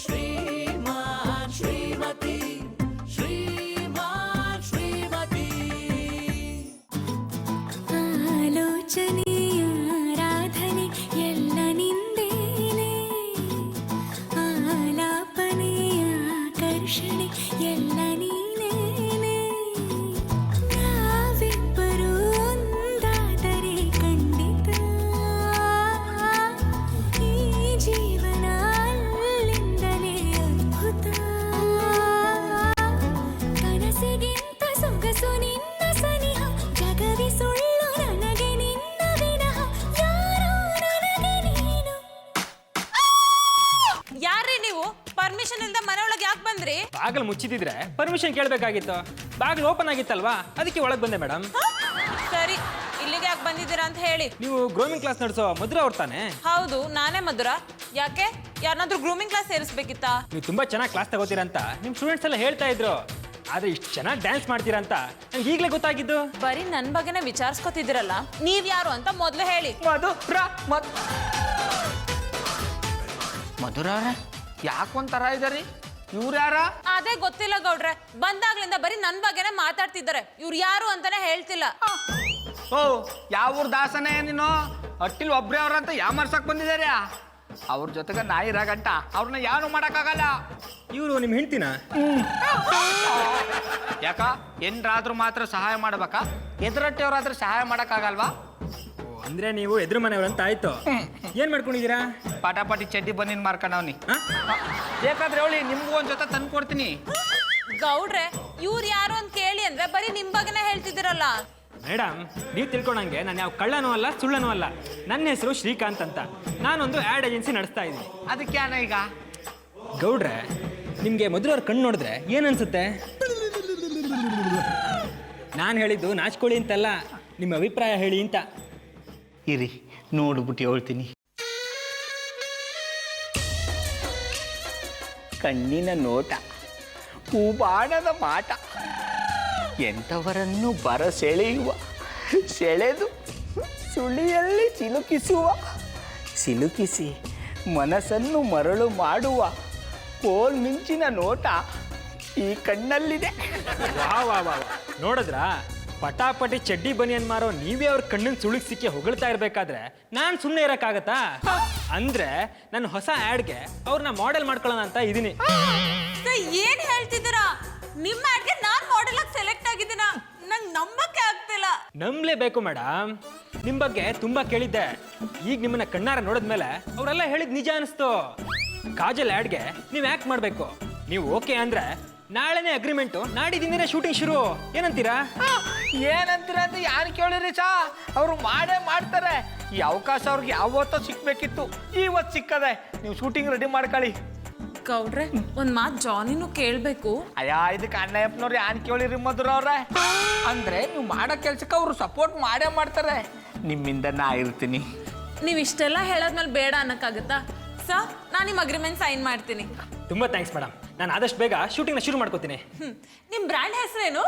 ಶ್ರೀಮಾನ್ ಶ್ರೀಮತಿ ಶ್ರೀಮಾನ್ ಶ್ರೀಮತಿ ಆಲೋಚನೆಯ ಆರಾಧನೆ ಎಲ್ಲ ನಿಂದೇನೆ, ಆಲಾಪನೆಯ ಆಕರ್ಷಣೆ ಎಲ್ಲ ನೀನೇನೆ. ನಾವಿಬ್ಬರು ಒಂದಾದರೆ ಖಂಡಿತ ಈ ಜೀವನ ಅಲ್ಲಿಂದಲೇ ಅದ್ಭುತ. ಕನಸಿಗಿಂತ ಸೊಗಸು ನಿನ್ನ ಸನಿಹ, ಜಗವಿ ಸುಳ್ಳು ನನಗೆ ನಿನ್ನ ವಿನಃ, ಯಾರೋ ನನಗೆ ನೀನು. ಯಾರ್ರೀ ನೀವು? ಪರ್ಮಿಷನ್ ಇಲ್ದ ಮನೆ ಒಳಗೆ ಯಾಕೆ ಬಂದ್ರಿ? ಬಾಗಿಲು ಮುಚ್ಚಿದ್ರೆ ಪರ್ಮಿಷನ್ ಕೇಳಬೇಕಾಗಿತ್ತು. ಬಾಗಿಲು ಓಪನ್ ಆಗಿತ್ತಲ್ವಾ, ಅದಕ್ಕೆ ಒಳಗೆ ಬಂದೆ ಮೇಡಮ್. ಸರಿ, ಇಲ್ಲಿಗೆ ಯಾಕೆ ಬಂದಿದ್ದೀರಾ ಅಂತ ಹೇಳಿ. ನೀವು ಗ್ರೋಮಿಂಗ್ ಕ್ಲಾಸ್ ನಡೆಸೋ ಮಧುರಾ ಅವ್ರು ತಾನೆ? ಹೌದು, ನಾನೇ ಮಧುರಾ. ಯಾಕೆ, ಯಾರನ್ನಾದ್ರೂ ಗ್ರೂಮಿಂಗ್ ಕ್ಲಾಸ್ ಸೇರಿಸ್ಬೇಕಿತ್ತಾ? ನೀವು ತುಂಬಾ ಚೆನ್ನಾಗಿ ಕ್ಲಾಸ್ ತಗೋತೀರಾ ಅಂತ ನಿಮ್ಮ ಸ್ಟೂಡೆಂಟ್ಸ್ ಎಲ್ಲ ಹೇಳ್ತಾ ಇದ್ರು. ಆದ್ರೆ ಇಷ್ಟು ಚೆನ್ನಾಗಿ ಡ್ಯಾನ್ಸ್ ಮಾಡ್ತೀರಾ ಅಂತ ನಂಗೆ ಈಗಲೇ ಗೊತ್ತಾಗಿದ್ದು. ಬರೀ ನನ್ನ ಬಗ್ಗೆನೇ ವಿಚಾರಿಸ್ಕೊತಿದ್ದೀರಲ್ಲ, ನೀವ್ ಯಾರು ಅಂತ ಮೊದ್ಲು ಹೇಳಿ. ಮಧುರ ಯಾಕೊಂತರ ಇದಾರಿ? ಇವ್ರು ಯಾರ? ಅದೇ ಗೊತ್ತಿಲ್ಲ ಗೌಡ್ರೆ, ಬಂದಾಗ್ಲಿಂದ ಬರೀ ನನ್ನ ಬಗ್ಗೆನೇ ಮಾತಾಡ್ತಿದ್ದಾರೆ. ಇವ್ರು ಯಾರು ಅಂತಾನೆ ಹೇಳ್ತಿಲ್ಲ. ಓ, ಯಾವ ಊರ್ ದಾಸನೇ ನೀನು? ಅಟ್ಟಿಲ್ ಒಬ್ರೇ ಅವ್ರಂತ ಯಾಮರ್ಸಕ್ ಬಂದಿದ್ದಾರೆ. ಅವ್ರ ಜೊತೆಗೆ ನಾಯಿ ರಗಂಟ, ಅವ್ರನ್ನ ಯಾರು ಮಾಡಕ್ಕಾಗಲ್ಲ. ಇವರು ನಿಮ್ಮ ಹೆಂಡ್ತಿನ? ಯಾಕ ಏನ್ರಾದ್ರೂ ಮಾತ್ರ ಸಹಾಯ ಮಾಡ್ಬೇಕಾ? ಎದುರಟ್ಟಿಯವ್ರಾದ್ರೂ ಸಹಾಯ ಮಾಡಕ್ಕಾಗಲ್ವಾ? ಅಂದ್ರೆ ನೀವು ಎದುರು ಮನೆಯವ್ರು ಅಂತ ಆಯ್ತು. ಏನ್ ಮಾಡ್ಕೊಂಡಿದ್ದೀರಾ? ಪಟಾಪಟಿ ಚಡ್ಡಿ ಬನ್ನಿನ್ ಮಾರ್ಕೊಂಡವ್ನಿ. ಬೇಕಾದ್ರೆ ಹೇಳಿ, ನಿಮ್ಗೂ ಒಂದ್ ಜೊತೆ ತಂದು ಕೊಡ್ತೀನಿ. ಗೌಡ್ರೆ, ಇವ್ರು ಯಾರು ಅಂತ ಕೇಳಿ ಅಂದ್ರೆ ಬರೀ ನಿಮ್ ಬಗ್ಗೆನೇ ಹೇಳ್ತಿದ್ದೀರಲ್ಲ. ಮೇಡಮ್, ನೀವು ತಿಳ್ಕೊಂಡಂಗೆ ನಾನು ಯಾವ ಕಳ್ಳನೂ ಅಲ್ಲ ಸುಳ್ಳನೂ ಅಲ್ಲ. ನನ್ನ ಹೆಸರು ಶ್ರೀಕಾಂತ್ ಅಂತ. ನಾನೊಂದು ಆ್ಯಡ್ ಏಜೆನ್ಸಿ ನಡೆಸ್ತಾ ಇದ್ದೀನಿ. ಅದಕ್ಕೆ ಅಣ್ಣ ಈಗ ಗೌಡ್ರೆ, ನಿಮಗೆ ಮಧುರವ್ರ ಕಣ್ಣು ನೋಡಿದ್ರೆ ಏನನ್ಸುತ್ತೆ? ನಾನು ಹೇಳಿದ್ದು ನಾಚ್ಕೊಳ್ಳಿ ಅಂತಲ್ಲ, ನಿಮ್ಮ ಅಭಿಪ್ರಾಯ ಹೇಳಿ ಅಂತ. ಇರಿ ನೋಡ್ಬಿಟ್ಟು ಹೇಳ್ತೀನಿ. ಕಣ್ಣಿನ ನೋಟ, ಹೂಬಾಣದ ಮಾಟ, ಎಂಥವರನ್ನು ಬರಸೆಳೆಯುವ, ಸೆಳೆದು ಸುಳಿಯಲ್ಲಿ ಸಿಲುಕಿಸುವ, ಸಿಲುಕಿಸಿ ಮನಸ್ಸನ್ನು ಮರಳು ಮಾಡುವ ಪೋಲ್ ಮಿಂಚಿನ ನೋಟ ಈ ಕಣ್ಣಲ್ಲಿದೆ. ವಾ ವಾ ವಾ, ನೋಡಿದ್ರಾ? ಪಟಾಪಟಿ ಚಡ್ಡಿ ಬನಿಯನ್ ಮಾರೋ ನೀವೇ ಅವ್ರ ಕಣ್ಣಿನ ಸುಳಿಗೆ ಸಿಕ್ಕಿ ಹೊಗಳ್ತಾ ಇರ್ಬೇಕಾದ್ರೆ ನಾನು ಸುಮ್ಮನೆ ಇರೋಕ್ಕಾಗತ್ತಾ? ಅಂದ್ರೆ ನನ್ನ ಹೊಸ ಆ್ಯಡ್ಗೆ ಅವ್ರನ್ನ ಮಾಡೆಲ್ ಮಾಡ್ಕೊಳ್ಳೋಣ ಅಂತ ಇದೀನಿ. ಏನ್ ಹೇಳ್ತಿದ್ದೀರಾ? ನಿಮ್ಮ ಆಡ್ಗೆ ನಾನ್ ಮಾಡೆಲ್ ಆಗಿ ಸೆಲೆಕ್ಟ್ ಆಗಿದ್ದೀನ? ನಂಗೆ ನಂಬಕ್ಕೆ ಆಗ್ತಿಲ್ಲ. ನಂಬಲೇಬೇಕು ಮೇಡಮ್, ನಿಮ್ಮ ಬಗ್ಗೆ ತುಂಬಾ ಕೇಳಿದ್ದೆ. ಈಗ ನಿಮ್ಮನ್ನ ಕಣ್ಣಾರ ನೋಡಿದ್ಮೇಲೆ ಅವರೆಲ್ಲ ಹೇಳಿದ್ ನಿಜ ಅನಿಸ್ತು. ಕಾಜಲ್ ಆ್ಯಡ್ಗೆ ನೀವು ಆ್ಯಕ್ಟ್ ಮಾಡಬೇಕು. ನೀವು ಓಕೆ ಅಂದ್ರೆ ನಾಳೆನೇ ಅಗ್ರಿಮೆಂಟು, ನಾಡಿದಿಂದನೇ ಶೂಟಿಂಗ್ ಶುರು. ಏನಂತೀರಾ? ಏನಂತೀರ ಅಂತ ಯಾರು ಕೇಳಿರಿ ಸಾ? ಅವರು ಮಾಡೇ ಮಾಡ್ತಾರೆ. ಈ ಅವಕಾಶ ಅವ್ರಿಗೆ ಯಾವತ್ತೋ ಸಿಕ್ಬೇಕಿತ್ತು, ಇವತ್ತು ಸಿಕ್ಕದೆ. ನೀವು ಶೂಟಿಂಗ್ ರೆಡಿ ಮಾಡ್ಕೊಳ್ಳಿ. ಗೌಡ್ರೆ, ಒಂದ್ ಮಾತು ಜಾನಿನೂ ಕೇಳ್ಬೇಕು. ಅಯ್ಯ, ಇದಕ್ಕೆ ಅಣ್ಣಯ್ಯಪ್ಪನವ್ರು ಯಾರು ಕೇಳಿರಿ ಮಧುರ ಅವ್ರೆ? ಅಂದ್ರೆ ನೀವು ಮಾಡೋ ಕೆಲ್ಸಕ್ಕೆ ಅವರು ಸಪೋರ್ಟ್ ಮಾಡೇ ಮಾಡ್ತಾರೆ. ನಿಮ್ಮಿಂದ ನಾ ಇರ್ತೀನಿ. ನೀವ್ ಇಷ್ಟೆಲ್ಲ ಹೇಳದ್ಮೇಲೆ ಬೇಡ ಅನ್ನಕ್ಕಾಗತ್ತಾ? ಸರ್, ನಾನು ನಿಮ್ಮ ಅಗ್ರಿಮೆಂಟ್ ಸೈನ್ ಮಾಡ್ತೀನಿ. ತುಂಬಾ ಥ್ಯಾಂಕ್ಸ್ ಮೇಡಮ್. ನಾನು ಆದಷ್ಟು ಬೇಗ ಶೂಟಿಂಗ್ನ ಶುರು ಮಾಡ್ಕೋತೀನಿ. ನಿಮ್ ಬ್ರ್ಯಾಂಡ್ ಹೆಸರೇನು?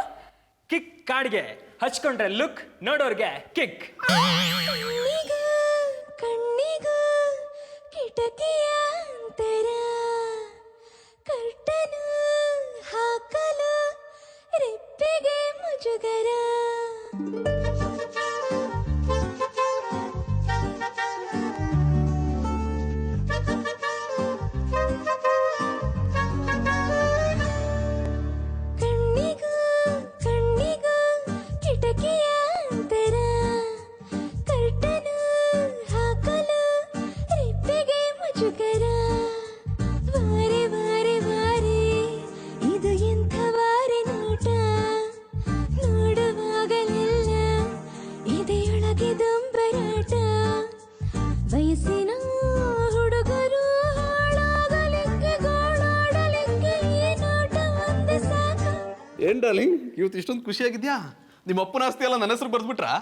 ಕಿಕ್ ಕಾರ್ಡ್ಗೆ ಹಚ್ಕೊಂಡ್ರೆ ಲುಕ್, ನೋಡೋರ್ಗೆ ಕಿಕ್. ಕಣ್ಣಿಗೂ ಕಿಟಕಿಯ ಅಂತರ, ಕರ್ಟನು ಹಾಕಲು ರೆಪ್ಪೆಗೆ ಮುಜುಗರ. ವಯಸ್ಸಿನ ಹುಡುಗರು ಹಾಳಾಗಲಿಕ್ಕೆ ಗೋಳಾಡಲಿಕ್ಕೆ ಈ ನೋಟ ಒಂದೇ ಸಾಕು. ಏನ್ ಡಾರ್ಲಿಂಗ್, ಇವತ್ತು ಇಷ್ಟೊಂದು ಖುಷಿಯಾಗಿದ್ಯಾ? ನಿಮ್ಮ ಅಪ್ಪನ ಆಸ್ತಿ ಎಲ್ಲ ನನ್ನ ಹೆಸರು ಬರ್ದ್ಬಿಟ್ರಾ?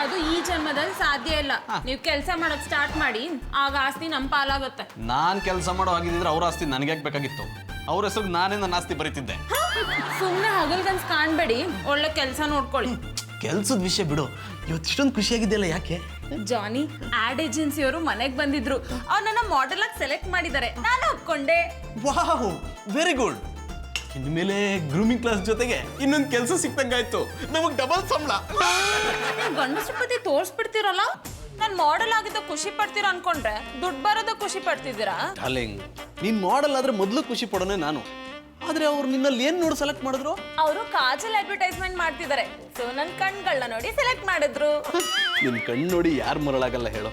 ಅದು ಈ ಜನ್ಮದಲ್ಲಿ ಸಾಧ್ಯ ಇಲ್ಲ. ನೀವು ಕೆಲಸ ಮಾಡೋದು ಸ್ಟಾರ್ಟ್ ಮಾಡಿ, ಆಗ ಆಸ್ತಿ ನಮ್ಮ ಪಾಲಾಗುತ್ತೆ. ನಾನ್ ಕೆಲಸ ಮಾಡೋ ಆಗಿದ್ರೆ ಅವ್ರ ಆಸ್ತಿ ನನಗೆ ಬೇಕಾಗಿತ್ತು. ಅವ್ರ ಹೆಸರು ನಾನೇ ನನ್ನ ಆಸ್ತಿ ಬರೀತಿದ್ದೆ. ಸುಮ್ಮನೆ ಹಗಲ್ಗನ್ಸ್ ಕಾಣ್ಬೇಡಿ, ಒಳ್ಳೆ ಕೆಲಸ ನೋಡ್ಕೊಳ್ಳಿ. ಕೆಲ್ಸದ ವಿಷಯ ಬಿಡು. ಇವತ್ತು ಇಷ್ಟೊಂದು ಖುಷಿಯಾಗಿದೆಯಲ್ಲ ಯಾಕೆ? ಜಾನಿ, ಆಡ್ ಏಜೆನ್ಸಿಯವರು ಮನೆಗೆ ಬಂದಿದ್ರು. ಅವ್ರನ್ನ ಮಾಡೆಲ್ ಆಗಿ ಸೆಲೆಕ್ಟ್ ಮಾಡಿದ್ದಾರೆ. ನಾನು ಒಪ್ಕೊಂಡೆ. ವಾಹ್, ವೆರಿ ಗುಡ್. ಇನ್ಮೇಲೆ ಗ್ರೂಮಿಂಗ್ ಕ್ಲಾಸ್ ಜೊತೆಗೆ ಇನ್ನೊಂದು ಕೆಲಸ ಸಿಕ್ತಂಗಾಯ್ತು. ನಮಗ್ ಡಬಲ್ ಸಂಬಳ. ಗಂಡಸ್ರ ಪತಿ ತೋರಿಸ್ಬಿಡ್ತೀರಲ್ಲ. ನಾನು ಮಾಡೆಲ್ ಆಗಿದ್ದ ಖುಷಿ ಪಡ್ತೀರಾ ಅನ್ಕೊಂಡ್ರೆ ದುಡ್ಡು ಬರೋದ ಖುಷಿ ಪಡ್ತಿದ್ದೀರಾ? ಡಾರ್ಲಿಂಗ್, ನೀನ್ ಮಾಡೆಲ್ ಆದ್ರೆ ಮೊದಲು ಖುಷಿ ಪಡೋನೆ ನಾನು. ಆದ್ರೆ ಅವ್ರು ನಿನ್ನಲ್ಲಿ ಏನ್ ನೋಡಿ ಸೆಲೆಕ್ಟ್ ಮಾಡಿದ್ರು? ಅವರು ಕಾಜಲ್ ಅಡ್ವರ್ಟೈಸ್ಮೆಂಟ್ ಮಾಡ್ತಿದ್ದಾರೆ. ಸೊ ನನ್ನ ಕಣ್ಗಳನ್ನ ನೋಡಿ ಸೆಲೆಕ್ಟ್ ಮಾಡಿದ್ರು. ನಿನ್ ಕಣ್ಣು ನೋಡಿ ಯಾರು ಮರಳಾಗಲ್ಲ ಹೇಳೋ.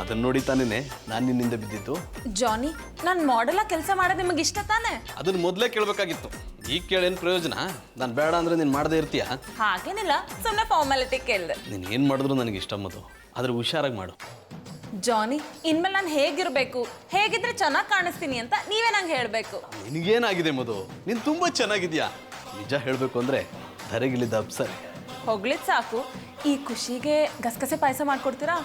ಅದನ್ನ ನೋಡಿ ತಾನೇನೆ ನಾನು ನಿನ್ನಿಂದ ಬಿದ್ದಿದ್ದು. ಜಾನಿ, ನಾನು ಮಾಡೆಲ್ ಆಗಿ ಕೆಲಸ ಮಾಡೋದು ನಿಮಗೆ ಇಷ್ಟ ತಾನೆ? ಅದನ್ನ ಮೊದಲೇ ಕೇಳಬೇಕಾಗಿತ್ತು. ಈಗ ಕೇಳೇನ್ ಪ್ರಯೋಜನ? ನಾನು ಬೇಡ ಅಂದ್ರೆ ನೀನು ಮಾಡದೇ ಇರ್ತೀಯ? ಹಾಗೇನಿಲ್ಲ, ಸುಮ್ಮನೆ ಫಾರ್ಮಾಲಿಟಿ ಕೇಳಿದೆ. ನೀನು ಏನು ಮಾಡಿದ್ರು ನನಗೆ ಇಷ್ಟ ಮದು. ಆದ್ರೆ ಹುಷಾರಾಗಿ ಮಾಡು. ಜಾನಿ, ಇನ್ಮೇಲೆ ನಾನು ಹೇಗಿರ್ಬೇಕು, ಹೇಗಿದ್ರೆ ಚೆನ್ನಾಗಿ ಕಾಣಿಸ್ತೀನಿ ಅಂತ ನೀವೇ ನಂಗೆ ಹೇಳಬೇಕು. ನಿನಗೇನಾಗಿದೆ ಮದು? ನೀನು ತುಂಬಾ ಚೆನ್ನಾಗಿದ್ಯಾ. ನಿಜ ಹೇಳಬೇಕು ಅಂದ್ರೆ ಧರೆಗಿಳಿದ ಅಪ್ಸರೆ. ಹೊಗಳಿದ್ ಸಾಕು. ಈ ಖುಷಿಗೆ ಗಸಗಸೆ ಪಾಯಸ ಮಾಡ್ಕೊಡ್ತೀರಾ?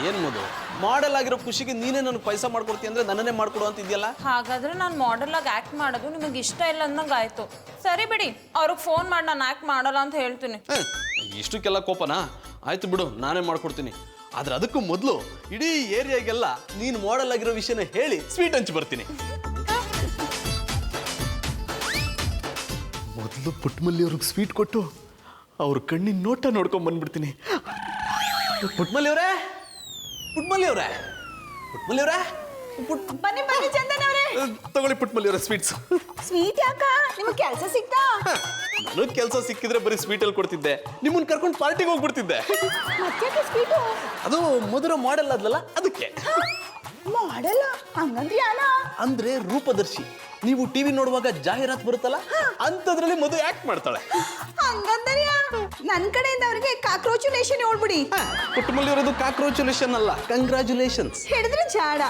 ಏನ್ ಮದು, ಮಾಡೆಲ್ ಆಗಿರೋ ಖುಷಿಗೆ ನೀನೇ ನನಗೆ ಪೈಸಾ ಮಾಡ್ಕೊಡ್ತೀಯ ಅಂದ್ರೆ ನನ್ನನ್ನೇ ಮಾಡ್ಕೊಡು ಅಂತ ಇದೆಯಲ್ಲ. ಹಾಗಾದ್ರೆ ನಾನು ಮಾಡೆಲ್ ಆಗಿ ಆಕ್ಟ್ ಮಾಡೋದು ನಿಮಗೆ ಇಷ್ಟ ಇಲ್ಲ ಅನ್ನಂಗೆ ಆಯ್ತು. ಸರಿ ಬಿಡಿ, ಅವ್ರಿಗೆ ಫೋನ್ ಮಾಡಿ ನಾನು ಆಕ್ಟ್ ಮಾಡಲ್ಲ ಅಂತ ಹೇಳ್ತೀನಿ. ಇಷ್ಟಕ್ಕೆಲ್ಲ ಕೋಪನಾ? ಆಯ್ತು ಬಿಡು, ನಾನೇ ಮಾಡ್ಕೊಡ್ತೀನಿ. ಆದ್ರೆ ಅದಕ್ಕೂ ಮೊದಲು ಇಡೀ ಏರಿಯಾಗೆಲ್ಲ ನೀನು ಮಾಡೆಲ್ ಆಗಿರೋ ವಿಷಯನ ಹೇಳಿ ಸ್ವೀಟ್ ಹಂಚಿ ಬರ್ತೀನಿ. ಮೊದಲು ಪುಟ್ಮಲ್ಲಿ ಅವ್ರಿಗೆ ಸ್ವೀಟ್ ಕೊಟ್ಟು ಅವ್ರ ಕಣ್ಣಿನ ನೋಟ ನೋಡ್ಕೊಂಡ್ ಬಂದ್ಬಿಡ್ತೀನಿ. ಪುಟ್ಮಲ್ಲಿ ಅವರೇ, ಪುಟ್ಮಲ್ಲಿ ಅವರೇ, ಪುಟ್ಮಲ್ಲಿ ಅವರೇ, ಬನ್ನಿ ಬನ್ನಿ ಚಂದನ್ ಅವರೇ. ತಗೊಳ್ಳಿ ಪುಟ್ಮಲ್ಲಿ ಅವರೇ ಸ್ವೀಟ್ಸ್. ಸ್ವೀಟ್ ಯಾಕ? ನಿಮಗೆ ಕೆಲಸ ಸಿಕ್ತಾ? ನನಗೆ ಕೆಲಸ ಸಿಕ್ಕಿದ್ರೆ ಬರೀ ಸ್ವೀಟಲ್ಲಿ ಕೊಡ್ತಿದ್ದೆ. ನಿಮ್ಮನ್ನ ಕರ್ಕೊಂಡು ಪಾರ್ಟಿಗೆ ಹೋಗ್ಬಿಡ್ತಿದ್ದೆ. ಮತ್ತೆ ಸ್ವೀಟು? ಅದು ಮಧುರ ಮಾಡೆಲ್ ಆದ್ಲಲ್ಲ, ಅದಕ್ಕೆ. ಮಾಡೆಲ್ಲ ಹಂಗಂದ್ರೆ ಯಾನ? ಅಂದ್ರೆ ರೂಪದರ್ಶಿ. ನೀವು ಟಿವಿ ನೋಡುವಾಗ ಜಾಹೀರಾತು ಬರುತ್ತಲ್ಲ, ಅಂತದ್ರಲ್ಲಿ ಮಧು ಆಕ್ಟ್ ಮಾಡ್ತಾಳೆ. ಹಂಗಂದ್ರೆ ನನ್ನ ಕಡೆಯಿಂದ ಅವ್ರಿಗೆ ಕಾಕ್ರೋಚುಲೇಷನ್ ಹೇಳ್ಬಿಡಿ. ಪುಟ್ಟಮಲ್ಲಿ ಅವರದು ಕಾಕ್ರೋಚುಲೇಷನ್ ಅಲ್ಲ, ಕಂಗ್ರಾಚುಲೇಷನ್ಸ್. ಹೇಳಿದ್ರೆ ಜಾಡ,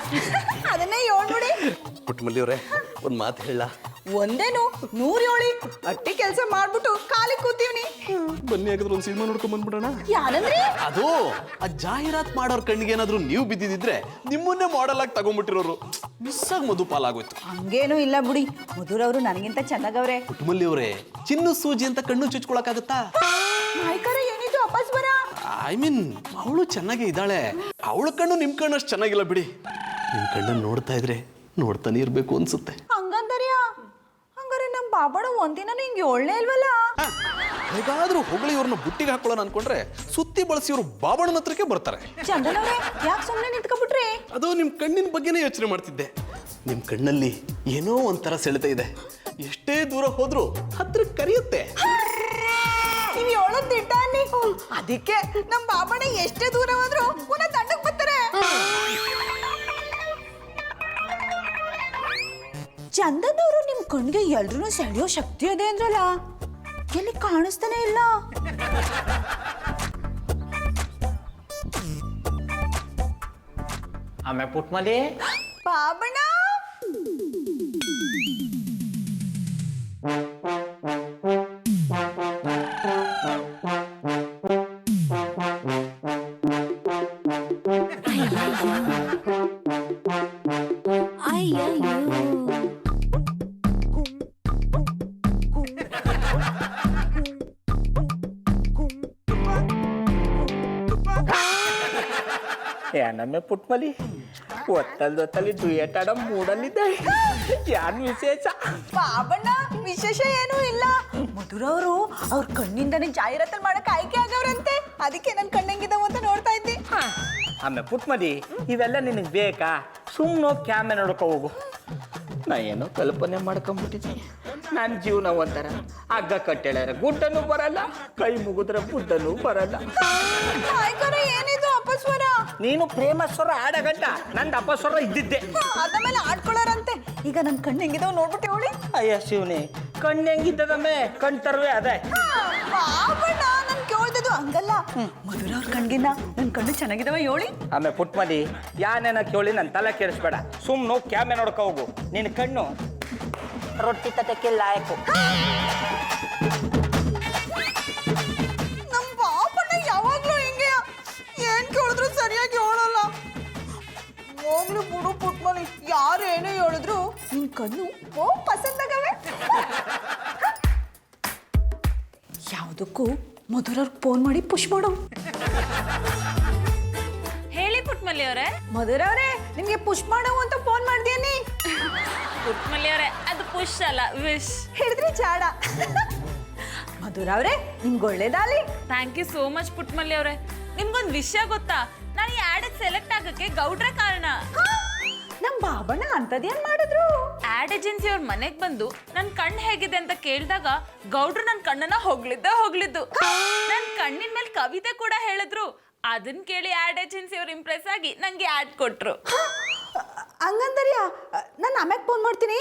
ಅದನ್ನೇ ಹೇಳ್ಬಿಡಿ. ಪುಟ್ಟಮಲ್ಲಿ ಅವರೇ, ಒಂದು ಮಾತು ಹೇಳ. ಒಂದೇನು 100 ಹೇಳಿ ಅಟ್ಟಿ ಕೆಲಸ ಮಾಡ್ಬಿಟ್ಟು ಖಾಲಿ ಕೂತೀವ್ನಿ. ಬನ್ನಿ, ಹಾಗಾದ್ರೆ ಒಂದು ಸಿನಿಮಾ ನೋಡ್ಕೊಂಡ್ ಬಂದ್ಬಿಡೋಣ. ಯಾರಂದ್ರೆ? ಅದು ಆ ಜಾಹೀರಾತು ಮಾಡೋರ್ ಕಣ್ಣಿಗೆ ಏನಾದ್ರು ನೀವು ಬಿದ್ದಿದ್ರೆ ನಿಮ್ಮನ್ನೇ ಮಾಡೆಲ್ ಆಗಿ ತಗೊಂಡ್ಬಿಟ್ಟಿರೋರು. ಮಿಸ್ ಆಗಿ ಮಧು ಪಾಲಾಗೋಯ್ತು. ಹಂಗೇನು ಇಲ್ಲ ಬಿಡಿ, ಮಧುರವರು ನನಗಿಂತ ಚೆನ್ನಾಗವ್ರೆ. ಪುಟ್ಟಮಲ್ಲಿ ಅವರೇ, ಚಿನ್ನು ಸೂಜಿ ಅಂತ ಕಣ್ಣು ಚುಚ್ಕೊಳಕ್ಕಾಗತ್ತಾ? ನಾಯ್ಕರ ಏನಿದು ವಾಪಸ್ ಬರ? ಐ ಮೀನ್, ಅವಳು ಚೆನ್ನಾಗೇ ಇದ್ದಾಳೆ. ಅವಳ ಕಣ್ಣು ನಿಮ್ ಕಣ್ಣು ಅಷ್ಟು ಚೆನ್ನಾಗಿಲ್ಲ ಬಿಡಿ. ನಿಮ್ ಕಣ್ಣನ್ನು ನೋಡ್ತಾ ಇದ್ರೆ ನೋಡ್ತಾನೆ ಇರ್ಬೇಕು ಅನ್ಸುತ್ತೆ. ಹಂಗಂದರ್ಯಾ? ಹಂಗಾರೆ ನಮ್ಮ ಬಾಬಣ ಒಂದಿನ ಹಿಂಗೆ ಒಳ್ಳೆ ಇಲ್ವಲ್ಲ? ಹೇಗಾದ್ರೂ ಹೊಗಳಿ ಇವ್ರನ್ನ ಬುಟ್ಟಿಗೆ ಹಾಕೊಳ್ಳೋಣ ಅನ್ಕೊಂಡ್ರೆ ಸುತ್ತಿ ಬಳಸಿ ಇವರು ಬಾಬಣ್ಣನ ಹತ್ರಕ್ಕೆ ಬರ್ತಾರೆ. ಚಂದನ್ ಅವ್ರೆ, ಯಾಕೆ ಸುಮ್ಮನೆ ನಿಂತ್ಕೊಂಡ್ಬಿಟ್ರಿ? ಅದು ನಿಮ್ ಕಣ್ಣಿನ ಬಗ್ಗೆನೇ ಯೋಚನೆ ಮಾಡ್ತಿದ್ದೆ. ನಿಮ್ ಕಣ್ಣಲ್ಲಿ ಏನೋ ಒಂಥರ ಸೆಳೆತ ಇದೆ. ಎಷ್ಟೇ ದೂರ ಹೋದ್ರೂ ಹತ್ರ ಕರೆಯುತ್ತೆ. ನೀವು ಹೇಳೋದ್ ದಿಟ್ಟ ಅನ್ನಿ. ಅದಕ್ಕೆ ನಮ್ಮ ಬಾಬಣ್ಣ ಎಷ್ಟೇ ದೂರ ಹೋದ್ರು ಪುನಃ ತಂಡಕ್ಕೆ ಬರ್ತಾರೆ. ಚಂದನ್ ಅವರು ನಿಮ್ ಕಣ್ಣಿಗೆ ಎಲ್ರೂ ಸೆಳೆಯೋ ಶಕ್ತಿ ಇದೆ ಅಂದ್ರಲ್ಲ, ಎಲ್ಲಿ ಕಾಣಿಸ್ತಾನೆ ಇಲ್ಲ. ಆಮೇಲೆ ಪುಟ್ಮಲಿ ಬಾಬಣ್ಣ, ಏನಮ್ಮೆ ಪುಟ್ಮಲಿ, ಒತ್ತಲ್ಲಿ ಡುಯೆಟ್ ಆಡೋ ಮೂಡಲ್ಲಿದ್ದೆ. ಯಾನ್ ವಿಶೇಷ? ಬಾಬಣ್ಣ, ವಿಶೇಷ ಏನೂ ಇಲ್ಲ. ಮಧುರವರು ಅವ್ರ ಕಣ್ಣಿಂದನೇ ಜಾಹೀರಾತಲ್ಲಿ ಮಾಡಕ್ ಆಯ್ಕೆ ಆಗವ್ರಂತೆ. ಅದಕ್ಕೆ ನನ್ ಕಣ್ಣಂಗಿದಾವ ಅಂತ ನೋಡ್ತಾ ಇದ್ದೆ. ಆಮೇಲೆ ಪುಟ್ಮಲಿ, ಇವೆಲ್ಲ ನಿನಗೆ ಬೇಕಾ? ಸುಮ್ಮನೆ ಕ್ಯಾಮೆ ನೋಡ್ಕೊ ಹೋಗು. ನಾ ಏನೋ ಕಲ್ಪನೆ ಮಾಡ್ಕೊಂಬಿಟ್ಟಿದ್ದೀನಿ. ನನ್ನ ಜೀವನ ಒಂಥರ ಹಗ್ಗ ಕಟ್ಟೆಳ್ಯಾರ ಗುಡ್ಡನೂ ಬರಲ್ಲ, ಕೈ ಮುಗಿದ್ರೆ ಬುಡ್ಡನೂ ಬರಲ್ಲ. ನಾಯ್ಕರ ಏನಿದು ಅಪಸ್ವರ? ನೀನು ಪ್ರೇಮ ಸ್ವರ ಆಡಗಂಟ, ನಂದು ಅಪಸ್ವರ ಇದ್ದಿದ್ದೆ. ಆದಮೇಲೆ ಆಡ್ಕೊಳ್ಳಾರಂತೆ. ಈಗ ನನ್ ಕಣ್ಣು ಹೆಂಗಿದಾವ ನೋಡ್ಬಿಟ್ಟೆ ಅವಳಿ. ಅಯ್ಯ ಶಿವನಿ, ಕಣ್ಣು ಹೆಂಗಿದ್ದದಮ್ಮೆ ಕಣ್ತರ್ವೆ ಅದೇ. ಬಾಬಣ್ಣ, ನನ್ ಕೇಳ್ದದು ಹಂಗಲ್ಲ. ಮಧುರ ಅವ್ರ ಕಣ್ಗಿನ್ನ ನನ್ ಕಣ್ಣು ಚೆನ್ನಾಗಿದಾವ ಹೇಳಿ. ಆಮೇಲೆ ಪುಟ್ಮಲಿ, ಯಾನೇನ ಕೇಳಿ ನನ್ನ ತಲೆ ಕೆಡಿಸ್ಬೇಡ. ಸುಮ್ಮನೆ ಕ್ಯಾಮೆ ನೋಡ್ಕೊ ಹೋಗು. ನಿನ್ನ ಕಣ್ಣು ರೊಟ್ಟಿ ತಟಕ್ಕೆ ಲಾಯಕು. ನಮ್ ಬಾಬಣ್ಣ ಯಾವಾಗ್ಲೂ ಹಿಂಗೆ, ಏನ್ ಕೇಳಿದ್ರು ಸರಿಯಾಗಿ ಹೇಳಲ್ಲ. ಹೋಗ್ಲಿ ಬಿಡು ಪುಟ್ಮಲಿ, ಯಾರು ಏನೇ ಹೇಳಿದ್ರು ನಿನ್ ಕಣ್ಣು ಪಸಂದಾಗವೆ. ಯಾವುದಕ್ಕೂ ಮಧುರವ್ರಿಗೆ ಫೋನ್ ಮಾಡಿ ಪುಷ್ ಮಾಡು. ಹೇಳಿ ಪುಟ್ಮಲ್ಲಿ ಅವರೇ. ಮಧುರವ್ರೆ ನಿಮ್ಗೆ ಪುಷ್ ಮಾಡವು ಅಂತ ಫೋನ್ ಮಾಡ್ದೇನಿ. ಪುಟ್ಮಲ್ಲಿ ಅವರೇ, ಅದು ಪುಷ್ ಅಲ್ಲ, ವಿಶ್. ಹೇಳಿದ್ರಿ ಚಾಡ. ಮಧುರವ್ರೆ ನಿಮ್ಗೆ ಒಳ್ಳೇದಾಲಿ. ಥ್ಯಾಂಕ್ ಯು ಸೋ ಮಚ್ ಪುಟ್ಮಲ್ಲಿ ಅವರೇ. ನಿಮ್ಗೊಂದು ವಿಷಯ ಗೊತ್ತಾ? ನಾನು ಈ ಆಡಿಗೆ ಸೆಲೆಕ್ಟ್ ಆಗಕ್ಕೆ ಗೌಡ್ರೆ ಕಾರಣ. ನಮ್ ಬಾಬಣ್ಣ ಅಂತದೇನ್ ಮಾಡಿದ್ರು? ಆಡ್ ಏಜೆನ್ಸಿ ಅವ್ರ ಮನೆಗೆ ಬಂದು ನನ್ನ ಕಣ್ಣು ಹೇಗಿದೆ ಅಂತ ಕೇಳಿದಾಗ ಗೌಡ್ರು ನನ್ನ ಕಣ್ಣನ್ನ ಹೊಗಳಿದ್ದು. ನನ್ನ ಕಣ್ಣಿನ ಮೇಲೆ ಕವಿತೆ ಕೂಡ ಹೇಳಿದ್ರು. ಅದನ್ನ ಕೇಳಿ ಆಡ್ ಏಜೆನ್ಸಿ ಅವ್ರು ಇಂಪ್ರೆಸ್ ಆಗಿ ನಂಗೆ ಆಡ್ ಕೊಟ್ರು. ಹಂಗಂದರಿಯಾ? ನಾನು ಆಮ್ಯಾಗ ಫೋನ್ ಮಾಡ್ತೀನಿ.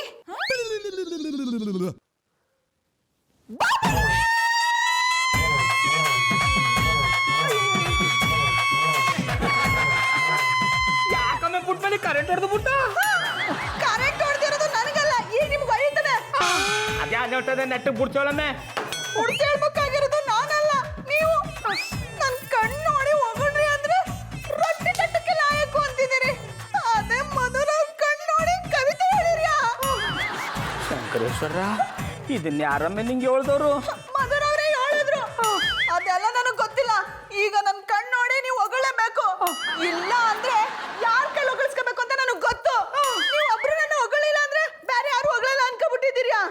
ಯಾಕಮ್ಮೆ ಪುಟ್ಮಲಿ ಕರೆಂಟ್ ಹೊಡೆದು ಬಿಟ್ಟ? ಕರೆಂಟ್ ಹೊಡೆದಿರೋದು ನನಗಲ್ಲ, ಈಗ ನಿಮ್ಗೆ ಹೊಳಿತದೆ. ಅದೇ ಅನ್ನೋಟದ ನೆಟ್ಟಿಗೆ ಬಿಡ್ಸೋಳಮ್ಮೆ. ಹುಡ್ಸಿ ಹೇಳ್ಬೇಕಾಗಿರೋದು ನಾನಲ್ಲ, ನೀವು. ನನ್ನ ಕಣ್ಣು ನೋಡಿ ಹೋಗೋಣ್ರಿ ಅಂದ್ರೆ ರೊಟ್ಟಿ ತಟ್ಟಕ್ಕೆ ಲಾಯಕು ಅಂತಿದ್ದೀರಿ. ಅದೇ ಮಧುರವ್ರ ಕಣ್ಣು ನೋಡಿ ಕವಿತೆ ಹೇಳಿರ್ಯಾ? ಶಂಕರೇಶ್ವರ, ಇದನ್ನ ಯಾರಮ್ಮೆ ನಿಂಗೆ ಹೇಳ್ದವ್ರು? ಮಧುರವ್ರೇ ಹೇಳಿದ್ರು. ಅದೆಲ್ಲ ನನಗೆ ಗೊತ್ತಿಲ್ಲ. ಈಗ ನನ್ನ ಕಣ್ಣು ನೋಡಿ ನೀವು ಹೊಗಳೇಬೇಕು. ಇಲ್ಲ ಅಂದ್ರೆ ಯಾರ ಕೈ ಹೊಗಳಿಸ್ಕೋಬೇಕು ಅಂತ ನನಗೆ ಗೊತ್ತು. ನೀವು ಒಬ್ರು ನನ್ನ ಹೊಗಳಿಲ್ಲ ಅಂದ್ರೆ ಬೇರೆ ಯಾರು ಹೊಗಳಲ್ಲ ಅನ್ಕೋಬಿಟ್ಟಿದ್ದೀರ್ಯಾ?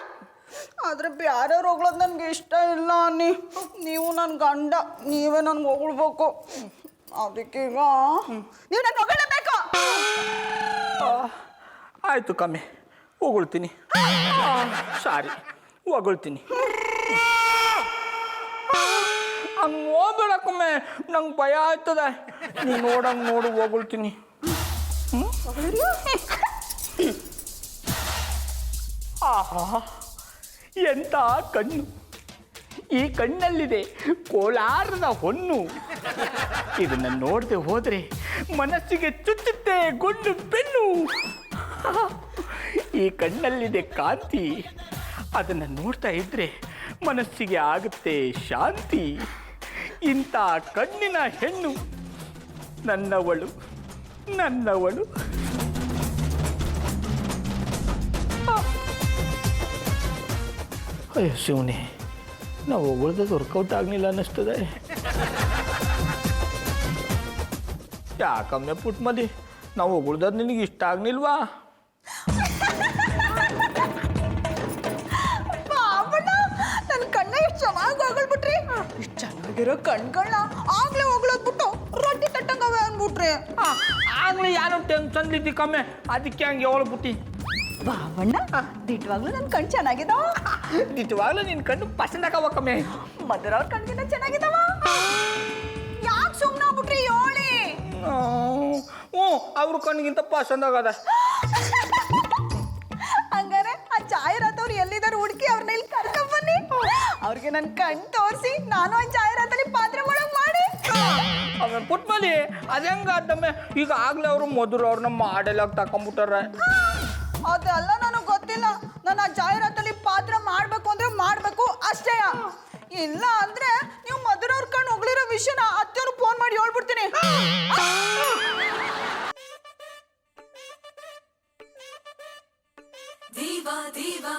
ಆದ್ರೆ ಬೇರೆಯವ್ರು ಹೊಗಳೋದು ನನಗೆ ಇಷ್ಟ ಇಲ್ಲ ಅನ್ನಿ. ನೀವು ನನ್ನ ಗಂಡ, ನೀವೇ ನನ್ಗೆ ಹೊಗಳ್ಬೇಕು. ಅದಕ್ಕೀಗ ನೀವು ನನ್ನ ಹೊಗಳೇಬೇಕು. ಆಯ್ತು ಕಮ್ಮಿ, ಹೊಗಳ್ತೀನಿ. ಸಾರಿ, ಹೊಗಳ್ತೀನಿ. ಹಂಗೆ ಹೋಗ್ಬೇಡಕ್ಕಮ್ಮೆ, ನಂಗೆ ಭಯ ಆಯ್ತದೆ. ನೀನು ನೋಡಂಗೆ ನೋಡು, ಹೊಗಳ್ತೀನಿ. ಆಹಾ, ಎಂಥ ಕಣ್ಣು! ಈ ಕಣ್ಣಲ್ಲಿದೆ ಕೋಲಾರದ ಹೊನ್ನು. ಇದನ್ನು ನೋಡದೆ ಹೋದರೆ ಮನಸ್ಸಿಗೆ ಚುಚ್ಚುತ್ತೆ ಗುಂಡು ಬೆನ್ನು. ಈ ಕಣ್ಣಲ್ಲಿದೆ ಕಾಂತಿ, ಅದನ್ನು ನೋಡ್ತಾ ಇದ್ರೆ ಮನಸ್ಸಿಗೆ ಆಗುತ್ತೆ ಶಾಂತಿ. ಇಂಥ ಕಣ್ಣಿನ ಹೆಣ್ಣು ನನ್ನವಳು, ನನ್ನವಳು. ಅಯ್ಯೋ ಶಿವನೇ, ನಾವು ಹೊಗಳ್ದದ್ದು ವರ್ಕೌಟ್ ಆಗಲಿಲ್ಲ ಅನ್ನಿಸ್ತದೆ. ಯಾಕಮ್ಮೆ ಪುಟ್ಮಲಿ, ನಾವು ಹೊಗಳ್ದದ್ದು ನಿನಗೆ ಇಷ್ಟ ಆಗ್ನಿಲ್ವಾ? ನನ್ನ ಕಣ್ಣ ಎಷ್ಟು ಚೆನ್ನಾಗಿ ಹೊಗಳ್ಬಿಟ್ರಿ. ಇಷ್ಟು ಚೆನ್ನಾಗಿರೋ ಕಣ್ಗಳನ್ನ ಆಗ್ಲೇ ಹೊಗಳೋದ್ಬಿಟ್ಟು ರೊಟ್ಟಿ ತಟ್ಟಂಗವೆ ಅಂದ್ಬಿಟ್ರಿ. ಆಗ್ಲೇ ಯಾರು ಟೆನ್ಷನ್ ಇದ್ದಿ ಕಮ್ಮೆ, ಅದಕ್ಕೆ ಹಂಗೆ ಹೇಳ್ಬಿಟ್ಟಿ. ಬಾಬಣ್ಣ, ದಿಟ್ವಾಗ್ಲೂ ನನ್ನ ಕಣ್ಣು ಚೆನ್ನಾಗಿದಾವ. ನಿಜವಾಗ್ಲೂ ನಿನ್ನ ಕಣ್ಣು ಪಸಂದ್ ಆಗವ ಕಮ್ಮೆ. ಮಧುರವ್ರ ಕಣ್ಣಿನ ಚೆನ್ನಾಗಿದಾವ. ಯಾಕೆ ಸುಮ್ಮನೆ ಆಗ್ಬಿಟ್ರಿ ಹೇಳಿ? ಹ್ಞೂ, ಅವ್ರ ಕಣ್ಣಿಗಿಂತ ಪಸಂದ್ ಆಗದ. ಹಂಗಾರೆ ಆ ಜಾಹೀರಾತವ್ರು ಎಲ್ಲಿದ್ದಾರೆ ಹುಡುಕಿ ಅವ್ರನ್ನ ಇಲ್ಲಿ ಕರ್ಕೊಂಡ್ಬನ್ನಿ. ಅವ್ರಿಗೆ ನನ್ನ ಕಣ್ಣು ತೋರಿಸಿ ನಾನು ಆ ಜಾಹೀರಾತಲ್ಲಿ ಪಾತ್ರ ಮಾಡೋಂಗ್ ಮಾಡಿ. ಆಮೇಲೆ ಪುಟ್ಮಲಿ ಅದು ಹೆಂಗಾದಮ್ಮೆ? ಈಗ ಆಗ್ಲೇ ಅವರು ಮಧುರ ಅವ್ರನ್ನ ಮಾಡೆಲಾಗ ತಕೊಂಡ್ಬಿಟ್ಟಾರೆ. ಅದೆಲ್ಲ ನನಗೆ ಗೊತ್ತಿಲ್ಲ. ನಾನು ಆ ಜಾಹೀರಾತಲ್ಲಿ ಪಾತ್ರ ಮಾಡಬೇಕು ಅಂದ್ರೆ ಮಾಡಬೇಕು ಅಷ್ಟೇ. ಇಲ್ಲ ಅಂದ್ರೆ ನೀವು ಮಧುರವ್ರ ಕಣ್ಣು ಹೊಗಳಿರೋ ವಿಷಯನ ಅತ್ತೆಯವ್ರು ಫೋನ್ ಮಾಡಿ ಹೇಳ್ಬಿಡ್ತೀನಿ. ದೀವಾ ದೀವಾ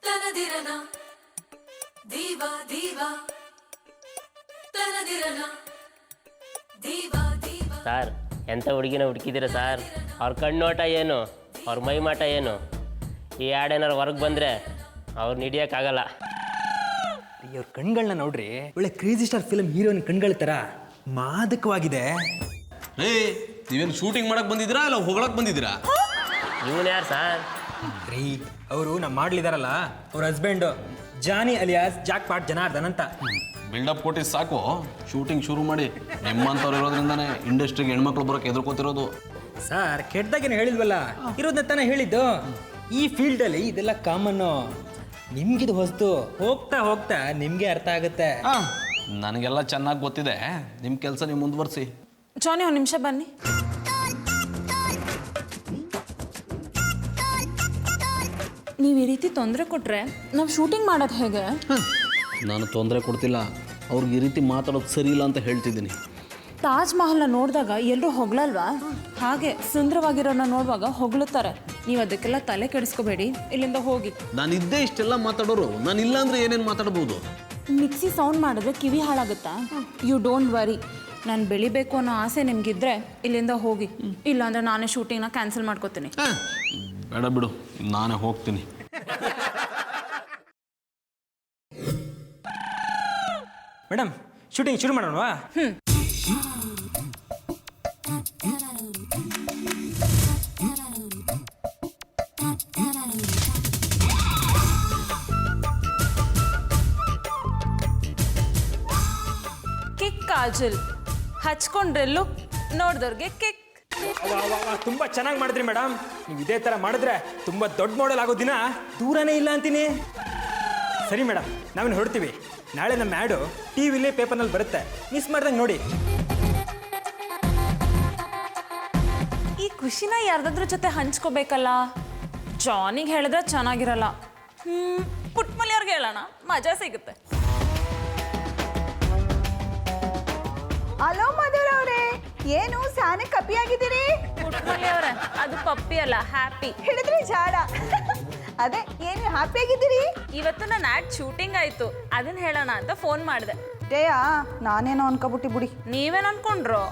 ತನದಿರನ ದೀವಾ ದೀವಾ ತನದಿರನ ದೀವಾ ದೀವಾ. ಸರ್, ಎಂಥ ಹುಡುಗಿನ ಹುಡುಕಿದ್ದೀರ ಸರ್? ಅವ್ರ ಕಣ್ಣೋಟ ಏನು, ಅವ್ರ ಮೈ ಮಾಟ ಏನು? ಈ ಹಾಡೇನಾರು ಹೊರಗೆ ಬಂದರೆ ಅವ್ರನ್ನ ಹಿಡಿಯೋಕ್ಕಾಗಲ್ಲ. ಇವ್ರ ಕಣ್ಗಳನ್ನ ನೋಡ್ರಿ, ಒಳ್ಳೆ ಕ್ರೇಜಿ ಸ್ಟಾರ್ ಫಿಲ್ಮ್ ಹೀರೋಯಿನ್ ಕಣ್ಗಳ ಥರ ಮಾದಕವಾಗಿದೆ. ರೇ, ನೀವೇನು ಶೂಟಿಂಗ್ ಮಾಡಕ್ ಬಂದಿದ್ದೀರಾ ಇಲ್ಲ ಹೊಗಳಕ್ ಬಂದಿದ್ದೀರಾ? ಇವನು ಯಾರು ಸರ್? ರೀ, ಅವರು ನಮ್ಮ ಮಾಡ್ಲಿದಾರಲ್ಲ, ಅವ್ರ ಹಸ್ಬೆಂಡು ಜಾನಿ ಅಲಿಯಾಸ್ ಜಾಕ್ ಪಾಟ್ ಜನಾರ್ದನ್ ಅಂತ. ಬಿಲ್ಡಪ್ ಕೊಟ್ಟು ಸಾಕು, ಶೂಟಿಂಗ್ ಶುರು ಮಾಡಿ. ನಿಮ್ಮಂಥವ್ರು ಇರೋದ್ರಿಂದಾನೇ ಇಂಡಸ್ಟ್ರಿಗೆ ಹೆಣ್ಮಕ್ಳು ಬರೋಕೆ ಎದುರ್ಕೋತಿರೋದು. ಸರ್, ಕೆಟ್ಟದಾಗೇನು ಹೇಳಿಲ್ವಲ್ಲ, ಇರೋದನ್ನ ತಾನೇ ಹೇಳಿದ್ದು. ಈ ಫೀಲ್ಡಲ್ಲಿ ಇದೆಲ್ಲ ಕಾಮನ್ನು. ನಿಮ್ಗಿದು ಹೊಸ್ತು, ಹೋಗ್ತಾ ಹೋಗ್ತಾ ನಿಮಗೆ ಅರ್ಥ ಆಗುತ್ತೆ. ನನಗೆಲ್ಲ ಚೆನ್ನಾಗಿ ಗೊತ್ತಿದೆ. ನಿಮ್ಮ ಕೆಲಸ ನೀವು ಮುಂದುವರಿಸಿ. ಜಾನಿ, ಒಂದು ನಿಮಿಷ ಬನ್ನಿ. ನೀವು ಈ ರೀತಿ ತೊಂದರೆ ಕೊಟ್ರೆ ನಾವು ಶೂಟಿಂಗ್ ಮಾಡೋದು ಹೇಗೆ? ನಾನು ತೊಂದರೆ ಕೊಡ್ತಿಲ್ಲ, ಅವ್ರಿಗೆ ಈ ರೀತಿ ಮಾತಾಡೋದು ಸರಿ ಇಲ್ಲ ಅಂತ ಹೇಳ್ತಿದ್ದೀನಿ. ತಾಜ್ ಮಹಲ್ನ ನೋಡಿದಾಗ ಎಲ್ಲರೂ ಹೊಗಳಲ್ವಾ? ಹಾಗೆ ಸುಂದರವಾಗಿರೋನ ನೋಡುವಾಗ ಹೊಗಳುತ್ತಾರೆ. ನೀವು ಅದಕ್ಕೆಲ್ಲ ತಲೆ ಕೆಡಿಸ್ಕೋಬೇಡಿ, ಇಲ್ಲಿಂದ ಹೋಗಿ. ನಾನಿದ್ದೇ ಇಷ್ಟೆಲ್ಲ ಮಾತಾಡೋರು, ನಾನಿಲ್ಲ ಅಂದರೆ ಏನೇನು ಮಾತಾಡ್ಬೋದು? ಮಿಕ್ಸಿ ಸೌಂಡ್ ಮಾಡಿದ್ರೆ ಕಿವಿ ಹಾಳಾಗುತ್ತಾ? You don't worry. ನಾನು ಬೆಳಿಬೇಕು ಅನ್ನೋ ಆಸೆ ನಿಮಗಿದ್ರೆ ಇಲ್ಲಿಂದ ಹೋಗಿ, ಇಲ್ಲಾಂದ್ರೆ ನಾನೇ ಶೂಟಿಂಗ್ನ ಕ್ಯಾನ್ಸಲ್ ಮಾಡ್ಕೋತೀನಿ. ಬೇಡ ಬಿಡು, ನಾನೇ ಹೋಗ್ತೀನಿ. ಮೇಡಮ್, ಶೂಟಿಂಗ್ ಶುರು ಮಾಡೋಣವಾ? ಕಿಕ್ ಕಾಜಲ್ ಹಚ್ಕೊಂಡ್ರೆ ಲುಕ್, ನೋಡ್ದವ್ರಿಗೆ ಕಿಕ್. ತುಂಬಾ ಚೆನ್ನಾಗಿ ಮಾಡಿದ್ರಿ ಮೇಡಮ್. ನೀವು ಇದೇ ತರ ಮಾಡಿದ್ರೆ ತುಂಬಾ ದೊಡ್ಡ ಮಾಡೆಲ್ ಆಗೋ ದಿನ ದೂರನೇ ಇಲ್ಲ ಅಂತೀನಿ. ಸರಿ ಮೇಡಮ್, ನಾವೇನು ಹೊರಡ್ತೀವಿ. ನಾಳೆ ನಮ್ಮ ಆ್ಯಡು ಟಿವಿಲಿ ಪೇಪರ್ನಲ್ಲಿ ಬರುತ್ತೆ, ಮಿಸ್ ಮಾಡ್ದಂಗೆ ನೋಡಿ. ಈ ಖುಷಿನ ಯಾರ್ದಾದ್ರ ಜೊತೆ ಹಂಚ್ಕೋಬೇಕಲ್ಲ. ಜಾನಿಗೆ ಹೇಳಿದ್ರೆ ಚೆನ್ನಾಗಿರಲ್ಲ. ಪುಟ್ಮಲಿ ಅವ್ರಿಗೆ ಹೇಳೋಣ, ಮಜಾ ಸಿಗುತ್ತೆ. ಹಲೋ ಮಧುರ ಅವರೇ, ಏನು ಸ್ಯಾನೆ ಕಪ್ಪಿಯಾಗಿದ್ದೀರಿ? ಪುಟ್ಮಲಿ ಅವ್ರೆ, ಅದು ಪಪ್ಪಿ ಅಲ್ಲ, ಹ್ಯಾಪಿ. ಹಿಡಿದ್ರಿ ಜಾಡ. ಅದೇ ಏನು ಹ್ಯಾಪಿ ಆಗಿದ್ದೀರಿ? ಇವತ್ತು ನನ್ನ ಆ್ಯಡ್ ಶೂಟಿಂಗ್ ಆಯ್ತು, ಅದನ್ನ ಹೇಳೋಣ ಅಂತ ಫೋನ್ ಮಾಡಿದೆ. ಟೇಯಾ, ನಾನೇನೋ ಅನ್ಕೊಬಿಟ್ಟಿ ಬಿಡಿ. ನೀವೇನು ಅನ್ಕೊಂಡ್ರು?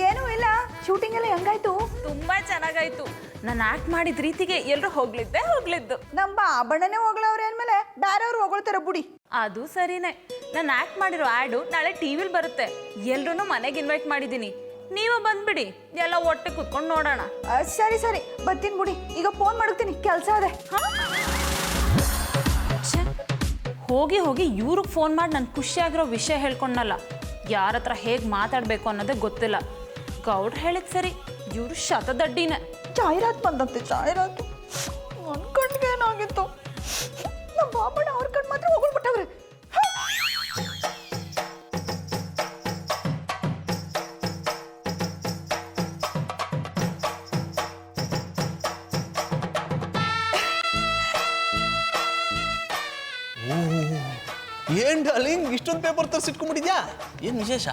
ಏನೂ ಇಲ್ಲ. ಶೂಟಿಂಗ್ ಎಲ್ಲ ಹೆಂಗಾಯ್ತು? ತುಂಬಾ ಚೆನ್ನಾಗಾಯ್ತು. ನಾನು ಆಕ್ಟ್ ಮಾಡಿದ ರೀತಿಗೆ ಎಲ್ಲರೂ ಹೋಗ್ಲಿದ್ದು. ನಮ್ಮ ಆಭರಣನೇ ಹೋಗ್ಲವ್ರೆ ಅಂದಮೇಲೆ ಬೇರೆಯವ್ರು ಹೊಗಳ್ತಾರೆ ಬಿಡಿ. ಅದು ಸರಿನೇ. ನಾನು ಆಕ್ಟ್ ಮಾಡಿರೋ ಆ್ಯಡು ನಾಳೆ ಟಿವಿಲಿ ಬರುತ್ತೆ. ಎಲ್ರೂ ಮನೆಗೆ ಇನ್ವೈಟ್ ಮಾಡಿದ್ದೀನಿ, ನೀವು ಬಂದ್ಬಿಡಿ, ಎಲ್ಲ ಒಟ್ಟೆ ಕುತ್ಕೊಂಡು ನೋಡೋಣ. ಸರಿ ಸರಿ, ಬರ್ತೀನಿ ಬಿಡಿ. ಈಗ ಫೋನ್ ಮಾಡ್ತೀನಿ, ಕೆಲಸ ಅದೇ. ಹೋಗಿ ಹೋಗಿ ಇವ್ರಿಗೆ ಫೋನ್ ಮಾಡಿ ನಾನು ಖುಷಿಯಾಗಿರೋ ವಿಷಯ ಹೇಳ್ಕೊಂಡಲ್ಲ. ಯಾರ ಹತ್ರ ಹೇಗೆ ಮಾತಾಡಬೇಕು ಅನ್ನೋದೇ ಗೊತ್ತಿಲ್ಲ. ಗೌಡ್ರು ಹೇಳಿದ್ ಸರಿ, ಇವರು ಶತದಡ್ಡಿನೇ. ಜಾಹೀರಾತು ಬಂದಂತೆ, ಜಾಹೀರಾತು. ನನ್ನ ಕಣ್ಣಿಗೆ ಏನಾಗಿತ್ತು? ನಮ್ಮ ಬಾಬಣ್ಣ ಅವ್ರ ಕಣ್ಣು ಮಾತ್ರ ಹೋಗ್ಬಿಟ್ಟವ್ರೆ. ಏನ್ ಡಾರ್ಲಿಂಗ್, ಇಷ್ಟೊಂದು ಪೇಪರ್ ತರಿಸಿಟ್ಕೊಂಡ್ಬಿಟ್ಟಿದ್ಯಾ? ಏನ್ ವಿಶೇಷ?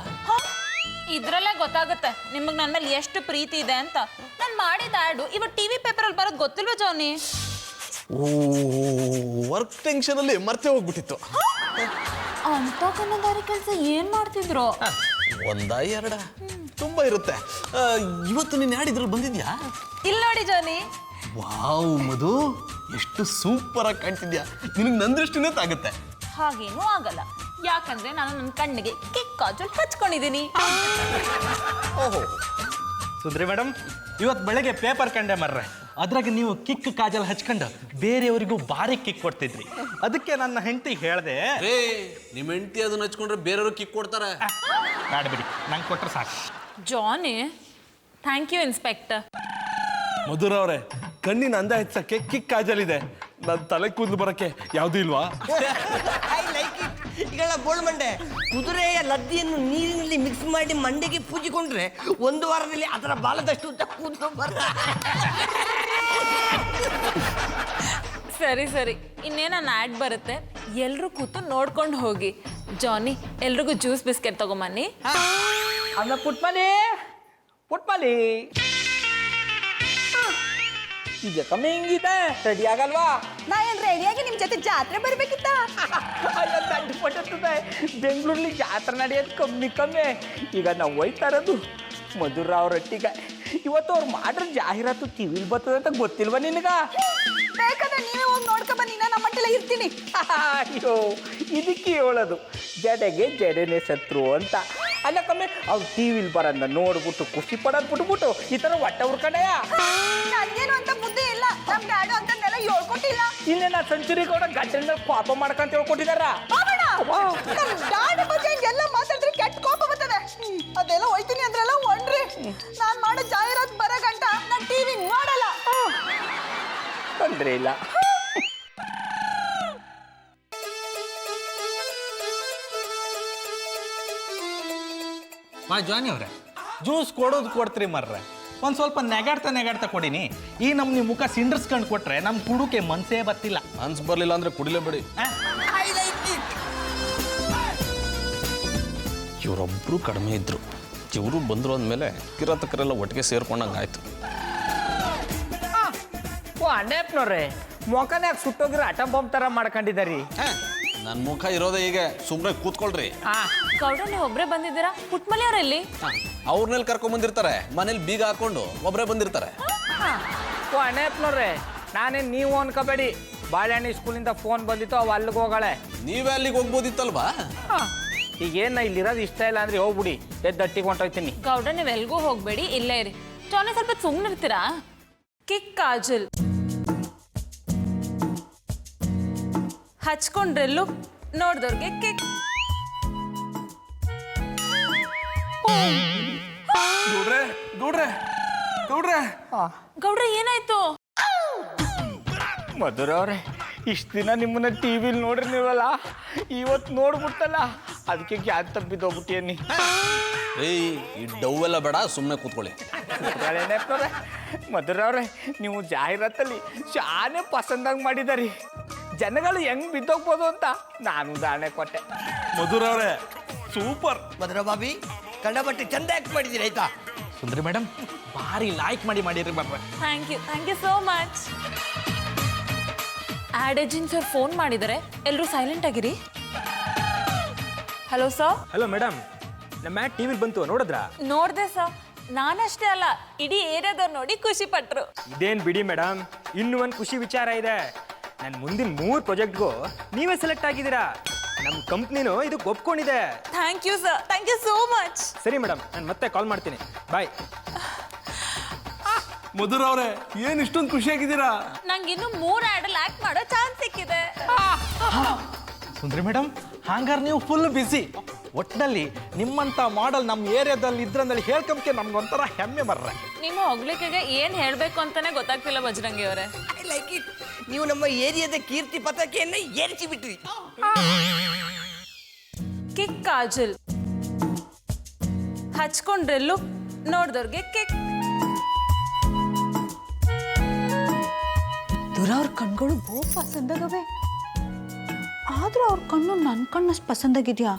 ಇದ್ರಲ್ಲೇ ಗೊತ್ತಾಗುತ್ತೆ ನಿಮಗೆ ನನ್ನ ಮೇಲೆ ಎಷ್ಟು ಪ್ರೀತಿ ಇದೆ ಅಂತ. ನಾನು ಮಾಡಿದ ಆ್ಯಡು ಇವತ್ತು ಟಿವಿ ಪೇಪರಲ್ಲಿ ಬರೋದು ಗೊತ್ತಿಲ್ವಾ ಜಾನಿ? ಓ, ವರ್ಕ್ ಟೆನ್ಷನ್ ಅಲ್ಲಿ ಮರ್ತೆ ಹೋಗ್ಬಿಟ್ಟಿತ್ತು. ಅಂತ ಕನ್ನದಾರಿ ಕೆಲಸ ಏನ್ ಮಾಡ್ತಿದ್ರು? ಒಂದ ಎರಡ ತುಂಬಾ ಇರುತ್ತೆ. ಇವತ್ತು ನೀನು ಇದ್ರಲ್ಲಿ ಬಂದಿದ್ಯಾ? ಇಲ್ಲಿ ನೋಡಿ ಜಾನಿ. ವಾವ್ ಮಧು, ಎಷ್ಟು ಸೂಪರ್ ಆಗಿ ಕಾಣ್ತಿದ್ಯಾ. ನಿನಗೆ ನಂದೃಷ್ಟಿನೇ ತಾಗುತ್ತೆ. ಹಾಗೇನೂ ಆಗಲ್ಲ, ಯಾಕಂದ್ರೆ ನಾನು ನನ್ನ ಕಣ್ಣಿಗೆ ಕಿಕ್ ಕಾಜಲ್ ಹಚ್ಕೊಂಡಿದ್ದೀನಿ. ಓಹೋ, ಸುಂದ್ರಿ ಮೇಡಮ್, ಇವತ್ತು ಬೆಳಗ್ಗೆ ಪೇಪರ್ ಕಂಡೆ ಮರ್ರೆ. ಅದ್ರಾಗ ನೀವು ಕಿಕ್ ಕಾಜಲ್ ಹಚ್ಕೊಂಡು ಬೇರೆಯವರಿಗೂ ಭಾರಿ ಕಿಕ್ ಕೊಡ್ತಿದ್ರಿ. ಅದಕ್ಕೆ ನನ್ನ ಹೆಂಡತಿಗೆ ಹೇಳಿದೆ, ನಿಮ್ಮ ಹೆಂಡತಿ ಅದನ್ನ ಹಚ್ಕೊಂಡ್ರೆ ಬೇರೆಯವ್ರು ಕಿಕ್ ಕೊಡ್ತಾರೆ. ಬೇಡಬಿಡಿ, ನಂಗೆ ಕೊಟ್ಟರೆ ಸಾಕು. ಜಾನಿ, ಥ್ಯಾಂಕ್ ಯು ಇನ್ಸ್ಪೆಕ್ಟರ್. ಮಧುರ ಅವರೇ, ಕಣ್ಣಿನ ಅಂದ ಹೆಚ್ಚಕ್ಕೆ ಕಿಕ್ ಕಾಜಲ್ ಇದೆ. ನನ್ನ ತಲೆ ಕೂದಲು ಬರಕ್ಕೆ ಯಾವ್ದು ಇಲ್ವಾ? I like it. ಈಗೆಲ್ಲ ಬೋಳ್ ಮಂಡೆ, ಕುದುರೆಯ ಲದ್ದಿಯನ್ನು ನೀರಿನಲ್ಲಿ ಮಿಕ್ಸ್ ಮಾಡಿ ಮಂಡೆಗೆ ಪೂಜಿಕೊಂಡ್ರೆ 1 ವಾರದಲ್ಲಿ ಅದರ ಬಾಲದಷ್ಟು ಉದ್ದ ಕೂದಲು ಸರಿ ಸರಿ, ಇನ್ನೇನು ನನ್ನ ಆ್ಯಡ್ ಬರುತ್ತೆ, ಎಲ್ಲರೂ ಕೂತು ನೋಡ್ಕೊಂಡು ಹೋಗಿ. ಜಾನಿ, ಎಲ್ರಿಗೂ ಜ್ಯೂಸ್ ಬಿಸ್ಕೆಟ್ ತಗೊಂಬನ್ನಿ. ಅಮ್ಮ ಪುಟ್ಮಲಿ, ಪುಟ್ಮಲಿ ಈಗ ಕಮ್ಮಿ ಹಿಂಗಿದೆ, ರೆಡಿ ಆಗಲ್ವಾ? ನಾ ಏನ್ ರೆಡಿಯಾಗಿ ನಿಮ್ ಜೊತೆ ಜಾತ್ರೆ ಬರ್ಬೇಕಿತ್ತ? ಅಯ್ಯೋ, ದಂಡು ಪಟ್ಟುತ್ತದೆ. ಬೆಂಗಳೂರಲ್ಲಿ ಜಾತ್ರೆ ನಡೆಯೋದು ಕಮ್ಮಿ. ಈಗ ನಾವು ಹೋಯ್ತಾ ಇರೋದು ಮಧುರ ಅವ್ರ ಒಟ್ಟಿಗೆ. ಇವತ್ತು ಅವ್ರು ಮಾಡ್ರ ಜಾಹೀರಾತು ಟಿವಿಲಿ ಬರ್ತದೆ ಅಂತ ಗೊತ್ತಿಲ್ವಾ ನಿನಗ? ಬೇಕಾದ್ರೆ ನೀವೇ ಹೋಗಿ ನೋಡ್ಕೊ ಬನ್ನಿ, ನಾನು ನಮ್ಮ ಮಟ್ಟೆಲ್ಲ ಇರ್ತೀನಿ. ಅಯ್ಯೋ, ಇದಕ್ಕೆ ಹೇಳೋದು ಜಡೆಗೆ ಜಡೆನೇ ಶತ್ರು ಅಂತ. ಅಲ್ಲ ಕಮ್ಮಿ, ಅವ್ರು ಟಿವಿಲಿ ಬರೋದನ್ನ ನೋಡ್ಬಿಟ್ಟು ಖುಷಿ ಪಡೋದು ಬಿಟ್ಬಿಟ್ಟು ಈ ಥರ ಹೊಟ್ಟೆ ಉರ್ಕಡೆಯ. ನನ್ಗೇನು ಅಂತ ಬುದ್ಧಿ ಇಲ್ಲ, ನಮ್ ಡ್ಯಾಡು ಅಂತನ್ನೆಲ್ಲ ಹೇಳ್ಕೊಟ್ಟಿಲ್ಲ. ಇನ್ನೇನ ಸೆಂಚುರಿ ಕೂಡ ಗಂಟೆನ ಕೋಪ ಮಾಡ್ಕೊಂತ ಹೇಳ್ಕೊಟ್ಟಿದಾರ. ನಮ್ ಡ್ಯಾಡು ಬಗ್ಗೆ ಎಲ್ಲ ಮಾತಾಡಿದ್ರೆ ಕೆಟ್ಟ ಕೋಪ ಬರ್ತದೆ. ಅದೆಲ್ಲ ಹೋಯ್ತೀನಿ ಅಂದ್ರೆಲ್ಲ ಒಣ್ರಿ. ನಾನ್ ಮಾಡೋ ಜಾಹೀರಾತು ಬರೋ ಗಂಟ ನಾನ್ ಟಿವಿ ನೋಡಲ್ಲ. ತೊಂದ್ರೆ ಇಲ್ಲ. ಮಾ ಜಾನಿ ಅವರೇ, ಜ್ಯೂಸ್ ಕೊಡ್ತೀರಿ ಮರ್ರೆ. ಒಂದು ಸ್ವಲ್ಪ ನೆಗಾಡ್ತಾ ಕೊಡಿನಿ. ಈ ನಮ್ನಿ ಮುಖ ಸಿಂಡರ್ಸ್ಕೊಂಡು ಕೊಟ್ರೆ ನಮ್ಮ ಕುಡುಕೆ ಮನ್ಸೇ ಬರ್ತಿಲ್ಲ. ಮನ್ಸ್ ಬರ್ಲಿಲ್ಲ ಅಂದ್ರೆ ಕುಡಿಲೇಬೇಡಿ. I like it. ಇವರೊಬ್ರು ಕಡಿಮೆ ಇದ್ರು, ಇವರು ಬಂದ್ರು ಅಂದಮೇಲೆ ಕಿರಾತಕರೆಲ್ಲ ಒಟ್ಟಿಗೆ ಸೇರ್ಕೊಂಡಂಗೆ ಆಯ್ತು. ಓ ಅಣ್ಣಪ್ಪನವ್ರೆ, ಮೊಖನ ಯಾಕೆ ಸುಟ್ಟೋಗಿರೋ ಅಟಂ ಬಾಂಬ್ ಥರ ಮಾಡ್ಕೊಂಡಿದ್ದಾರಿ? ನನ್ನ ಮುಖ ಇರೋದೇ ಹೀಗೆ ಸುಮ್ಮನೆ ಕೂತ್ಕೊಳ್ರಿ. ಗೌಡ್ರ ನೀವು ಒಬ್ರೇ ಬಂದಿದ್ದೀರಾ? ಪುಟ್ಮಲಿ ಅವರೆಲ್ಲಿ? ಅವ್ರನ್ನೆಲ್ಲಿ ಕರ್ಕೊಂಬಂದಿರ್ತಾರೆ, ಮನೇಲಿ ಬೀಗ ಹಾಕೊಂಡು ಒಬ್ಬರೇ ಬಂದಿರ್ತಾರೆ. ಅಣ್ಣಪ್ಪನವ್ರೆ, ನಾನೇನು ನೀವು ಅನ್ಕೋಬೇಡಿ. ಬಾಳೆಹಣ್ಣಿ ಸ್ಕೂಲಿಂದ ಫೋನ್ ಬಂದಿತ್ತು, ಅವು ಅಲ್ಲಿಗೆ ಹೋಗಾಳೆ. ನೀವೇ ಅಲ್ಲಿಗೆ ಹೋಗ್ಬೋದಿತ್ತಲ್ವಾ? ಈಗೇನು ಇಲ್ಲಿರೋದು ಇಷ್ಟ ಇಲ್ಲ ಅಂದ್ರೆ ಹೋಗ್ಬಿಡಿ, ಎದ್ದಟ್ಟಿಗೆ ಹೊಂಟೋಯ್ತೀನಿ. ಗೌಡ್ರ ನೀವು ಎಲ್ಗೂ ಹೋಗ್ಬೇಡಿ, ಇಲ್ಲೇ ಇರಿ. ಜಾನಿ ಸ್ವಲ್ಪ ಸುಮ್ಮನಿರ್ತೀರಾ? ಕಿಕ್ ಕಾಜಲ್ ಹಚ್ಕೊಂಡ್ರೆ ಲುಕ್, ನೋಡ್ದವ್ರಿಗೆ ಕಿಕ್. ಗೌಡ್ರೆ ಗೌಡ್ರೆ ಗೌಡ್ರೆ ಗೌಡ್ರ ಏನಾಯ್ತು? ಮಧುರ ಅವ್ರೆ, ಇಷ್ಟು ದಿನ ನಿಮ್ಮನ್ನ ಟಿ ವಿಲಿ ನೋಡ್ರಿ ನೀವಲ್ಲ, ಇವತ್ತು ನೋಡ್ಬಿಟ್ಟಲ್ಲ, ಅದಕ್ಕೆ ಗ್ಯಾಸ್ ತಪ್ಪಿದ್ದೋಗ್ಬಿಟ್ಟಿಯನ್ನಿ. ಈ ಡವ್ ಎಲ್ಲ ಬೇಡ, ಸುಮ್ಮನೆ ಕೂತ್ಕೊಳ್ಳಿ. ಮಧುರ ಅವ್ರೆ, ನೀವು ಜಾಹೀರಾತಲ್ಲಿ ಶಾನೆ ಪಸಂದಾಗಿ ಮಾಡಿದಾರಿ. ಜನಗಳು ಹೆಂಗ್ ಬಿದ್ದೋಗ್ಬೋದು ಅಂತ ನಾನು ದಾಣೆ ಕೊಟ್ಟೆ. ಮಧುರ ಅವರೇ ಸೂಪರ್. ಮಧುರ ಬಾಬಿ, ಕಂಡಪಟ್ಟೆ ಚಂದ ಆಕ್ಟ್ ಮಾಡಿದ್ದೀರಿ ಆಯ್ತಾ? ಸುಂದ್ರಿ ಮೇಡಮ್ ಭಾರಿ ಲೈಕ್ ಮಾಡಿರಿ ಬರ್ರೆ. Thank you so much. Ad agency ಅವ್ರು ಫೋನ್ ಮಾಡಿದ್ದಾರೆ, ಎಲ್ಲರೂ ಸೈಲೆಂಟ್ ಆಗಿರಿ. Hello sir. ಹಲೋ ಮೇಡಮ್, ನಮ್ಮ ಆ್ಯಡ್ ಟಿ ವಿಲಿ ಬಂತು, ನೋಡಿದ್ರಾ? ನೋಡ್ದೆ ಸರ್. ನಾನಷ್ಟೇ ಅಲ್ಲ, ಇಡೀ ಏರಿಯಾದವ್ರು ನೋಡಿ ಖುಷಿ ಪಟ್ರು. ಇದೇನು ಬಿಡಿ ಮೇಡಮ್, ಇನ್ನೂ ಒಂದು ಖುಷಿ ವಿಚಾರ ಇದೆ. ನನ್ನ ಮುಂದಿನ 3 ಪ್ರಾಜೆಕ್ಟ್ಗೂ ನೀವೇ ಸೆಲೆಕ್ಟ್ ಆಗಿದ್ದೀರಾ. ನಮ್ಮ ಕಂಪ್ನಿನೂ ಇದಕ್ಕೆ ಒಪ್ಕೊಂಡಿದೆ. Thank you sir, thank you so much. ಸರಿ ಮೇಡಮ್, ನಾನು ಮತ್ತೆ ಕಾಲ್ ಮಾಡ್ತೀನಿ. ಬಾಯ್. ಮಧುರ ಅವರೇ, ಏನು ಇಷ್ಟೊಂದು ಖುಷಿಯಾಗಿದ್ದೀರಾ? ನಂಗೆ ಇನ್ನು 3 ಆ್ಯಡಲ್ಲಿ ಆಕ್ಟ್ ಮಾಡೋ ಚಾನ್ಸ್ ಸಿಕ್ಕಿದೆ. ಸುಂದ್ರಿ ಮೇಡಮ್, ಹಂಗಾರೆ ನೀವು ಫುಲ್ ಬಿಸಿ. ಒಟ್ಟಿನಲ್ಲಿ ನಿಮ್ಮಂಥ ಮಾಡೆಲ್ ನಮ್ಮ ಏರಿಯಾದಲ್ಲಿ ಇದ್ರಂದಲ್ಲಿ ಹೇಳ್ಕೊಂಬಕ್ಕೆ ನಮ್ಗೊಂಥರ ಹೆಮ್ಮೆ ಬರ್ರೆ. ನಿಮ್ಮ ಹೊಗಳಿಕೆಗೆ ಏನು ಹೇಳಬೇಕು ಅಂತಾನೆ ಗೊತ್ತಾಗ್ತಿಲ್ಲ ಬಜರಂಗಿ ಅವರೇ. I like it. ನೀವು ನಮ್ಮ ಏರಿಯಾದ ಕೀರ್ತಿ ಪತಾಕೆಯನ್ನ ಏರಿಸಿ ಬಿಟ್ರಿ. ಕಿಕ್ ಕಾಜಲ್ ಹಚ್ಕೊಂಡ್ರೆ ಲುಕ್, ನೋಡ್ದವ್ರಿಗೆ ಕಿಕ್. ದುರ ಅವ್ರ ಕಣ್ಗಳು ಬಹು ಪಸಂದಾಗವೆ, ಆದ್ರೂ ಅವ್ರ ಕಣ್ಣು ನನ್ನ ಕಣ್ಣಷ್ಟು ಪಸಂದಾಗಿದ್ಯಾ?